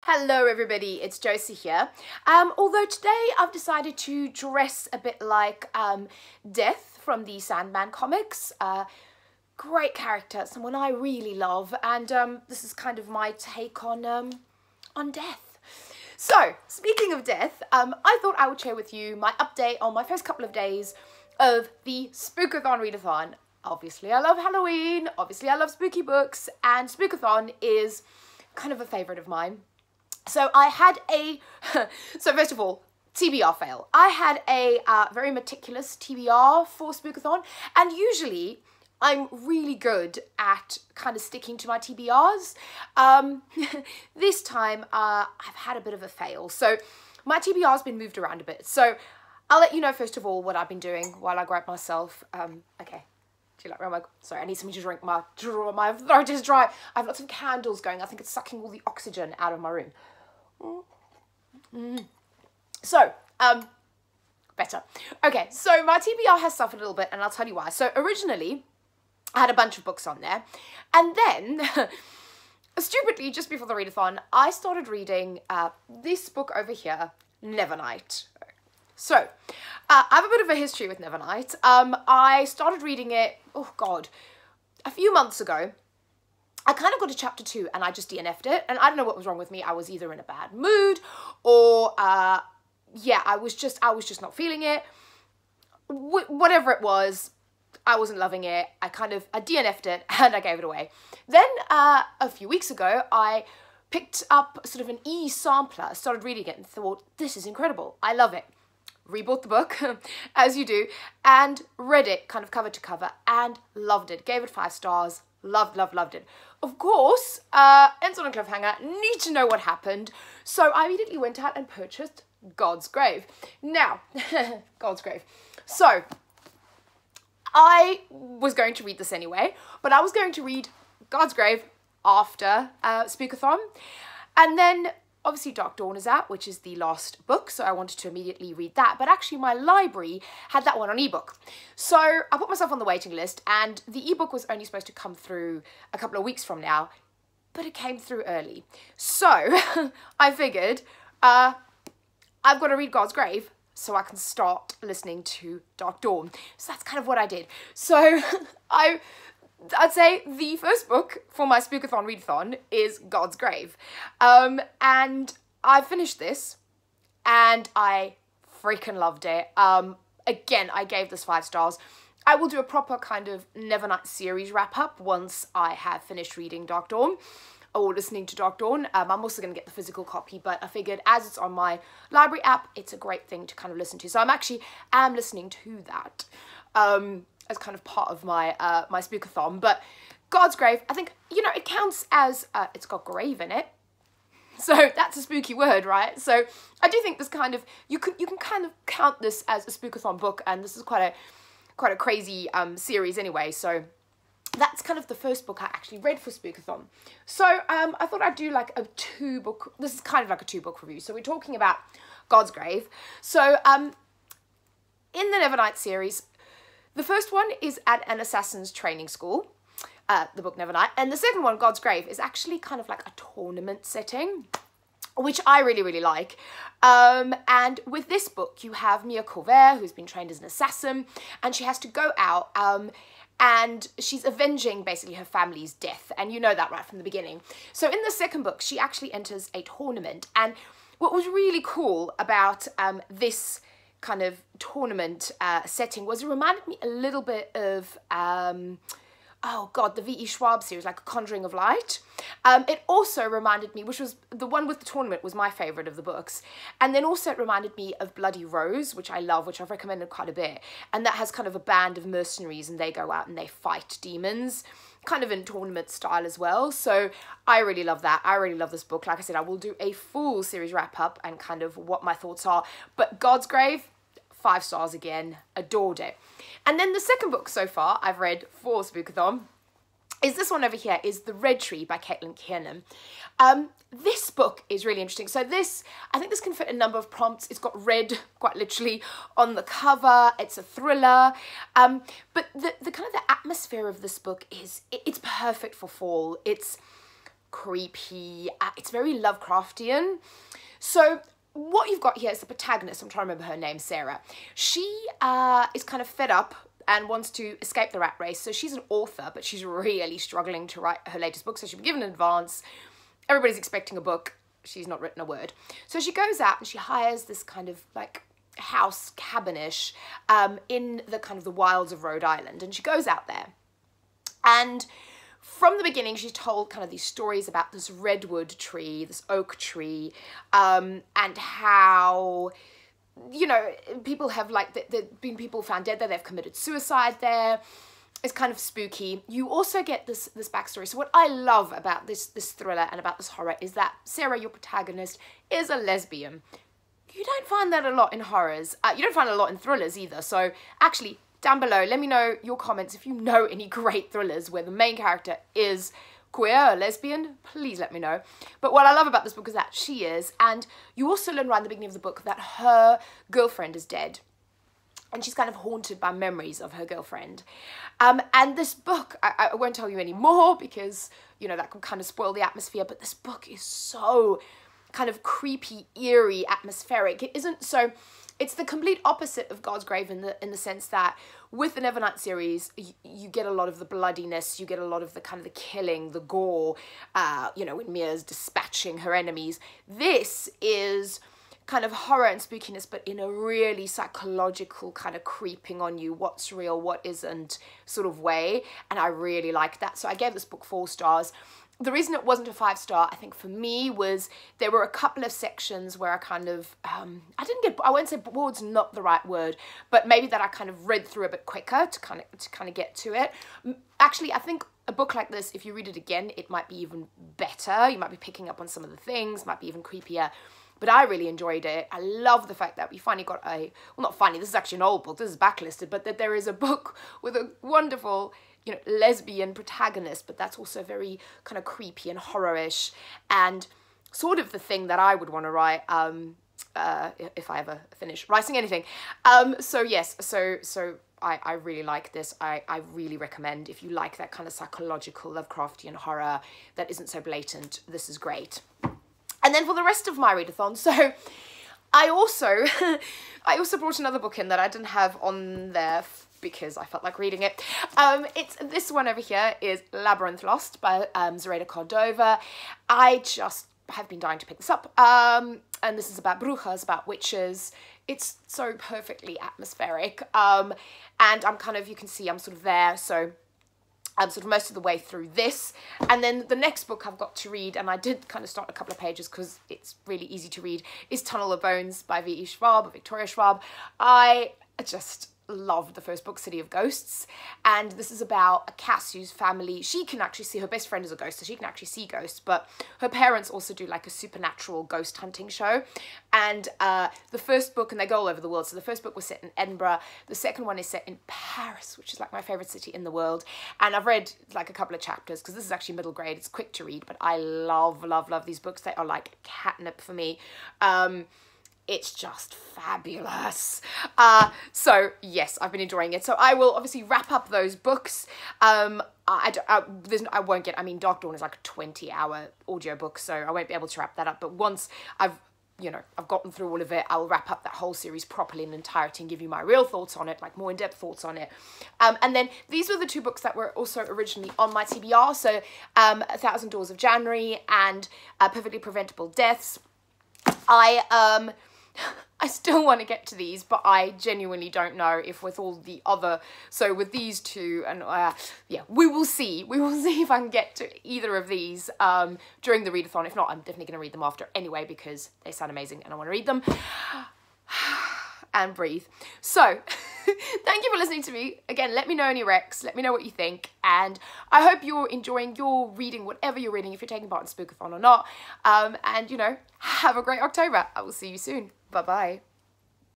Hello everybody, it's Josie here. Although today I've decided to dress a bit like Death from the Sandman comics. Great character, someone I really love, and this is kind of my take on Death. So, speaking of Death, I thought I would share with you my update on my first couple of days of the Spookathon readathon. Obviously I love Halloween, obviously I love spooky books, and Spookathon is kind of a favourite of mine. So I had a, so first of all, TBR fail. I had a very meticulous TBR for Spookathon, and usually I'm really good at kind of sticking to my TBRs. This time I've had a bit of a fail. So my TBR's been moved around a bit. So I'll let you know first of all what I've been doing while I grab myself, okay. Do you like my, sorry, I need something to drink, my throat is dry. I have lots of candles going. I think it's sucking all the oxygen out of my room. So, better. Okay, so my TBR has suffered a little bit, and I'll tell you why. So originally, I had a bunch of books on there, and then, stupidly, just before the readathon, I started reading this book over here, Nevernight. So, I have a bit of a history with Nevernight. I started reading it, oh god, a few months ago. I kind of got to chapter 2 and I just DNF'd it, and I don't know what was wrong with me. I was either in a bad mood or, yeah, I was just not feeling it. Whatever it was, I wasn't loving it. I DNF'd it and I gave it away. Then, a few weeks ago, I picked up sort of an e-sampler, started reading it and thought, this is incredible. I love it. Rebought the book, as you do, and read it kind of cover to cover and loved it. Gave it 5 stars. Loved it. Of course, ends on a cliffhanger, need to know what happened. So I immediately went out and purchased God's Grave. Now, God's Grave. So, I was going to read this anyway, but I was going to read God's Grave after Spookathon. And then, obviously, Dark Dawn is out, which is the last book, so I wanted to immediately read that. But actually, my library had that one on ebook. So I put myself on the waiting list, and the ebook was only supposed to come through a couple of weeks from now, but it came through early. So I figured, I've got to read God's Grave so I can start listening to Dark Dawn. So that's kind of what I did. So I'd say the first book for my Spookathon readathon is God's Grave. And I finished this and I freaking loved it. Again, I gave this 5 stars. I will do a proper kind of Nevernight series wrap up once I have finished reading Dark Dawn or listening to Dark Dawn. I'm also going to get the physical copy, but I figured as it's on my library app, it's a great thing to kind of listen to. So I'm listening to that. As kind of part of my my Spookathon. But God's Grave, I think, you know, it counts as, it's got grave in it. So that's a spooky word, right? So I do think this kind of, you can kind of count this as a Spookathon book, and this is quite a crazy series anyway. So that's kind of the first book I actually read for Spookathon. So I thought I'd do like a 2-book, this is kind of like a 2-book review. So we're talking about God's Grave. So in the Nevernight series, the first one is at an assassin's training school, the book Nevernight, and the second one, God's Grave, is actually kind of like a tournament setting, which I really, really like. And with this book, you have Mia Corvair, who's been trained as an assassin, and she has to go out and she's avenging basically her family's death, and you know that right from the beginning. So in the second book, she actually enters a tournament, and what was really cool about this kind of tournament setting was it reminded me a little bit of oh god, the V.E. Schwab series, like A Conjuring of Light. It also reminded me, which was the one with the tournament was my favourite of the books, and then also it reminded me of Bloody Rose, which I love, which I've recommended quite a bit, and that has kind of a band of mercenaries and they go out and they fight demons, kind of in tournament style as well. So I really love that. I really love this book. Like I said, I will do a full series wrap up and kind of what my thoughts are, but God's Grave, 5 stars again, adored it. And then the second book so far I've read for Spookathon is this one over here, is The Red Tree by Caitlin Kiernan. This book is really interesting. So I think this can fit a number of prompts. It's got red, quite literally, on the cover. It's a thriller. But the kind of the atmosphere of this book is, it's perfect for fall. It's creepy. It's very Lovecraftian. So what you've got here is the protagonist. I'm trying to remember her name, Sarah. She is kind of fed up and wants to escape the rat race. So she's an author, but she's really struggling to write her latest book. So she'll be given an advance. Everybody's expecting a book. She's not written a word. So she goes out and she hires this kind of like house cabinish in the kind of the wilds of Rhode Island. And she goes out there. And from the beginning, she's told kind of these stories about this redwood tree, this oak tree, and how, you know, people have like, there've been people found dead there, they've committed suicide there. It's kind of spooky. You also get this backstory. So what I love about this thriller and about this horror is that Sarah, your protagonist, is a lesbian. You don't find that a lot in horrors. You don't find it a lot in thrillers either. So actually, down below, let me know your comments if you know any great thrillers where the main character is queer or lesbian. Please let me know. But what I love about this book is that she is, and you also learn right in the beginning of the book that her girlfriend is dead. And she's kind of haunted by memories of her girlfriend. And this book, I won't tell you any more because, you know, that can kind of spoil the atmosphere, but this book is so kind of creepy, eerie, atmospheric. It isn't so... It's the complete opposite of God's Grave in the sense that with the Nevernight series, you get a lot of the bloodiness, you get a lot of the kind of the killing, the gore, you know, when Mia's dispatching her enemies. This is kind of horror and spookiness, but in a really psychological kind of creeping on you, what's real, what isn't sort of way. And I really like that. So I gave this book 4 stars. The reason it wasn't a 5-star, I think for me, was there were a couple of sections where I kind of, I won't say bored's not the right word, but maybe that I kind of read through a bit quicker to kind of get to it. Actually, I think a book like this, if you read it again, it might be even better. You might be picking up on some of the things, might be even creepier. But I really enjoyed it. I love the fact that we finally got well, not finally, this is actually an old book, this is backlisted, but that there is a book with a wonderful, you know, lesbian protagonist, but that's also very kind of creepy and horror-ish, and sort of the thing that I would want to write if I ever finish writing anything. So yes, so I really like this. I really recommend if you like that kind of psychological Lovecraftian horror that isn't so blatant, this is great. And then for the rest of my readathon, so I also brought another book in that I didn't have on there because I felt like reading it. It's this one over here is Labyrinth Lost by Zoraida Cordova. I just have been dying to pick this up. And this is about brujas, about witches. It's so perfectly atmospheric. And I'm kind of, you can see I'm sort of there, so I'm sort of most of the way through this. And then the next book I've got to read, and I did kind of start a couple of pages because it's really easy to read, is Tunnel of Bones by V.E. Schwab, or Victoria Schwab. I just loved the first book, City of Ghosts, and this is about a Cass whose family, she can actually see, her best friend is a ghost, so she can actually see ghosts, but her parents also do like a supernatural ghost hunting show. And the first book, and they go all over the world, so the first book was set in Edinburgh, the second one is set in Paris, which is like my favorite city in the world, and I've read like a couple of chapters because this is actually middle grade, it's quick to read, but I love these books. They are like catnip for me. It's just fabulous. So yes, I've been enjoying it. So I will obviously wrap up those books. I won't get, I mean, Dark Dawn is like a 20-hour audiobook, so I won't be able to wrap that up. But once I've gotten through all of it, I'll wrap up that whole series properly in entirety and give you my real thoughts on it, like more in-depth thoughts on it. And then these were the 2 books that were also originally on my TBR. So 1,000 Doors of January and Perfectly Preventable Deaths. I still want to get to these, but I genuinely don't know if with all the other, so with these 2, and yeah, we will see if I can get to either of these during the readathon. If not, I'm definitely going to read them after anyway because they sound amazing and I want to read them. And breathe. So thank you for listening to me. Again, let me know any recs, let me know what you think, and I hope you're enjoying your reading, whatever you're reading, if you're taking part in Spookathon or not. And you know, have a great October. I will see you soon. Bye bye.